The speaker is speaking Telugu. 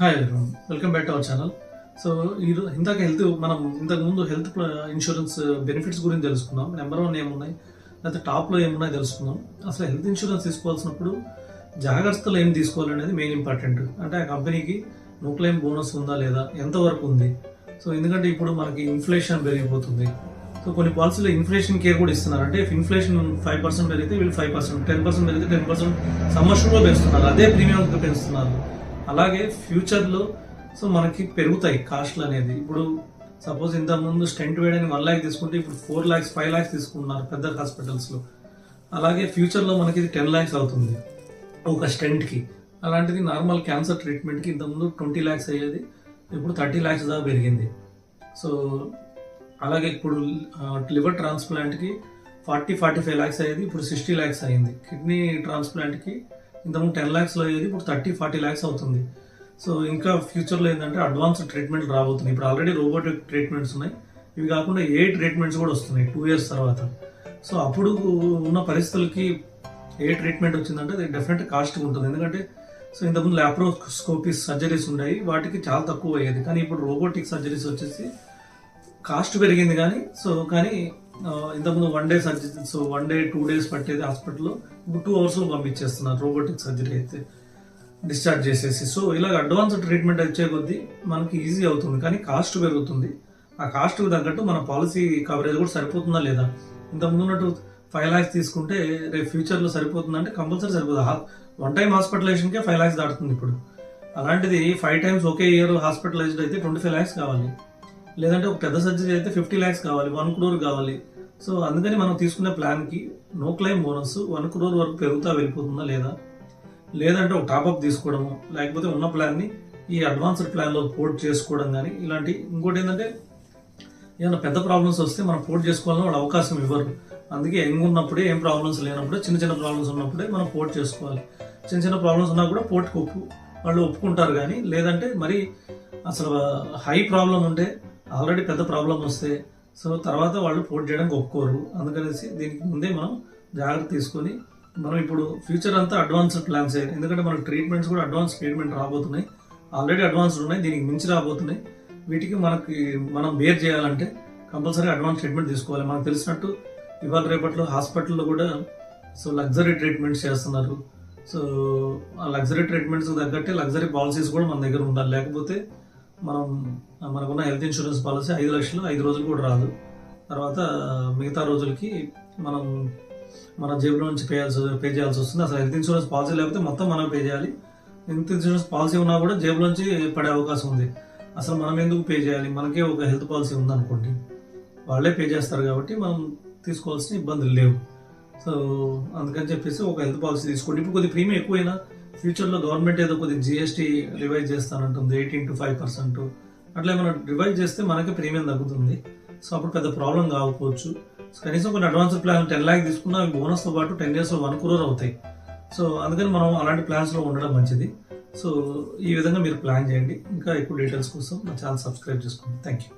Hi everyone, welcome back to our channel. So మనం ఇంతకు ముందు హెల్త్ ఇన్సూరెన్స్ బెనిఫిట్స్ గురించి తెలుసుకున్నాం. నెంబర్ 1 ఏమున్నాయి, లేకపోతే టాప్లో ఏమున్నాయి తెలుసుకున్నాం. అసలు హెల్త్ ఇన్సూరెన్స్ తీసుకోవాల్సినప్పుడు జాగ్రత్తలు ఏం తీసుకోవాలనేది మెయిన్ ఇంపార్టెంట్. అంటే ఆ కంపెనీకి నో క్లెయిమ్ బోనస్ ఉందా లేదా, ఎంతవరకు ఉంది. సో ఎందుకంటే ఇప్పుడు మనకి ఇన్ఫ్లేషన్ పెరిగిపోతుంది. సో కొన్ని పాలసీలో ఇన్ఫ్లేషన్ కేర్ కూడా ఇస్తున్నారు. అంటే ఇన్ఫ్లేషన్ 5% పెరిగితే వీళ్ళు 5%, 10% పెరిగితే 10% సంవత్సరంలో పెంచుతున్నారు. అదే ప్రీమియం పెంచుతున్నారు. అలాగే ఫ్యూచర్లో సో మనకి పెరుగుతాయి కాస్ట్లు అనేది. ఇప్పుడు సపోజ్ ఇంతకుముందు స్టెంట్ వేయడానికి 1 lakh తీసుకుంటే ఇప్పుడు 4 lakhs 5 lakhs తీసుకుంటున్నారు పెద్ద హాస్పిటల్స్లో. అలాగే ఫ్యూచర్లో మనకి ఇది 10 lakhs అవుతుంది ఒక స్టెంట్కి. అలాంటిది నార్మల్ క్యాన్సర్ ట్రీట్మెంట్కి ఇంతకుముందు 20 lakhs అయ్యేది, ఇప్పుడు 30 lakhs దాకా పెరిగింది. సో అలాగే ఇప్పుడు లివర్ ట్రాన్స్ప్లాంట్కి 40-45 lakhs అయ్యేది, ఇప్పుడు 60 lakhs అయ్యింది. కిడ్నీ ట్రాన్స్ప్లాంట్కి ఇంతకుముందు 10 lakhsలో అయ్యేది, ఇప్పుడు 30-40 lakhs అవుతుంది. సో ఇంకా ఫ్యూచర్లో ఏంటంటే అడ్వాన్స్డ్ ట్రీట్మెంట్ రాబోతున్నాయి. ఇప్పుడు ఆల్రెడీ రోబోటిక్ ట్రీట్మెంట్స్ ఉన్నాయి, ఇవి కాకుండా ఏ ట్రీట్మెంట్స్ కూడా వస్తున్నాయి 2 years తర్వాత. సో అప్పుడు ఉన్న పరిస్థితులకి ఏ ట్రీట్మెంట్ వచ్చిందంటే అది డెఫినెట్ కాస్ట్ ఉంటుంది. ఎందుకంటే సో ఇంతకుముందు ల్యాప్రోస్కోపీస్ సర్జరీస్ ఉన్నాయి, వాటికి చాలా తక్కువ అయ్యేది. కానీ ఇప్పుడు రోబోటిక్ సర్జరీస్ వచ్చేసి కాస్ట్ పెరిగింది. కానీ ఇంతకుముందు 1 day surgery, so 1 day 2 days పట్టేది హాస్పిటల్లో ఇప్పుడు 2 hours పంపించేస్తున్నారు రోబోటిక్ సర్జరీ అయితే డిశ్చార్జ్ చేసేసి. సో ఇలా అడ్వాన్స్డ్ ట్రీట్మెంట్ వచ్చే కొద్దీ మనకి ఈజీ అవుతుంది, కానీ కాస్ట్ పెరుగుతుంది. ఆ కాస్ట్కి తగ్గట్టు మన పాలసీ కవరేజ్ కూడా సరిపోతుందా లేదా. ఇంతకుముందు ఉన్నట్టు 5 lakhs తీసుకుంటే రేపు ఫ్యూచర్లో సరిపోతుందంటే కంపల్సరీ సరిపోతుంది. 1 time హాస్పిటలైజేషన్కే 5 lakhs దాటుతుంది ఇప్పుడు. అలాంటిది 5 times ఒకే ఇయర్ హాస్పిటలైజ్డ్ అయితే 25 lakhs కావాలి. లేదంటే ఒక పెద్ద సర్జరీ అయితే 50 lakhs కావాలి, 1 crore కావాలి. సో అందుకని మనం తీసుకునే ప్లాన్కి నో క్లెయిమ్ బోనస్ 1 crore వరకు పెరుగుతా వెళ్ళిపోతుందా లేదా, లేదంటే ఒక టాప్అప్ తీసుకోవడము, లేకపోతే ఉన్న ప్లాన్ని ఈ అడ్వాన్స్డ్ ప్లాన్లో పోర్ట్ చేసుకోవడం. కానీ ఇలాంటి ఇంకోటి ఏంటంటే ఏమైనా పెద్ద ప్రాబ్లమ్స్ వస్తే మనం పోర్ట్ చేసుకోవాలని వాళ్ళు అవకాశం ఇవ్వరు. అందుకే యంగ్ ఉన్నప్పుడే, ఏం ప్రాబ్లమ్స్ లేనప్పుడే, చిన్న ప్రాబ్లమ్స్ ఉన్నప్పుడే మనం పోర్ట్ చేసుకోవాలి. చిన్న ప్రాబ్లమ్స్ ఉన్నా కూడా పోర్ట్కి వాళ్ళు ఒప్పుకుంటారు. కానీ లేదంటే మరి అసలు హై ప్రాబ్లం ఉంటే, ఆల్రెడీ పెద్ద ప్రాబ్లం వస్తే సో తర్వాత వాళ్ళు పోర్ట్ చేయడానికి ఒప్పుకోరు. అందుకనేసి దీనికి ముందే మనం జాగ్రత్త తీసుకొని మనం ఇప్పుడు ఫ్యూచర్ అంతా అడ్వాన్స్డ్ ప్లాన్స్ అయ్యాయి. ఎందుకంటే మనకు ట్రీట్మెంట్స్ కూడా అడ్వాన్స్ ట్రీట్మెంట్ రాబోతున్నాయి, ఆల్రెడీ అడ్వాన్స్డ్ ఉన్నాయి, దీనికి మించి రాబోతున్నాయి. వీటికి మనం బేర్ చేయాలంటే కంపల్సరీ అడ్వాన్స్ ట్రీట్మెంట్ తీసుకోవాలి. మనకు తెలిసినట్టు ఇవాళ రేపట్లో హాస్పిటల్లో కూడా సో లగ్జరీ ట్రీట్మెంట్స్ చేస్తున్నారు. సో ఆ లగ్జరీ ట్రీట్మెంట్స్ తగ్గట్టే లగ్జరీ పాలసీస్ కూడా మన దగ్గర ఉండాలి. లేకపోతే మనకున్న హెల్త్ ఇన్సూరెన్స్ పాలసీ 5 లక్షలు 5 రోజులు కూడా రాదు. తర్వాత మిగతా రోజులకి మన జేబులో నుంచి పే చేయాల్సి వస్తుంది. అసలు హెల్త్ ఇన్సూరెన్స్ పాలసీ లేకపోతే మొత్తం మనం పే చేయాలి. హెల్త్ ఇన్సూరెన్స్ పాలసీ ఉన్నా కూడా జేబులోంచి పడే అవకాశం ఉంది. అసలు మనం ఎందుకు పే చేయాలి, మనకే ఒక హెల్త్ పాలసీ ఉందనుకోండి, వాళ్ళే పే చేస్తారు కాబట్టి మనం తీసుకోవాల్సిన ఇబ్బందులు లేవు. సో అందుకని చెప్పేసి ఒక హెల్త్ పాలసీ తీసుకోండి. ఇప్పుడు కొద్ది ప్రీమియం ఎక్కువైనా ఫ్యూచర్లో గవర్నమెంట్ ఏదో కొద్ది GST రివైజ్ చేస్తానంటుంది 18 to 5%. అట్లా ఏమైనా రివైజ్ చేస్తే మనకి ప్రీమియం తగ్గుతుంది. సో అప్పుడు పెద్ద ప్రాబ్లం కాకపోవచ్చు. కనీసం కొన్ని అడ్వాన్స్డ్ ప్లాన్ 10 lakhs తీసుకున్నా బోనస్తో పాటు 10 yearsలో 1 crore అవుతాయి. సో అందుకని మనం అలాంటి ప్లాన్స్లో ఉండడం మంచిది. సో ఈ విధంగా మీరు ప్లాన్ చేయండి. ఇంకా ఎక్కువ డీటెయిల్స్ కోసం నా ఛానల్ సబ్స్క్రైబ్ చేసుకోండి. Thank you.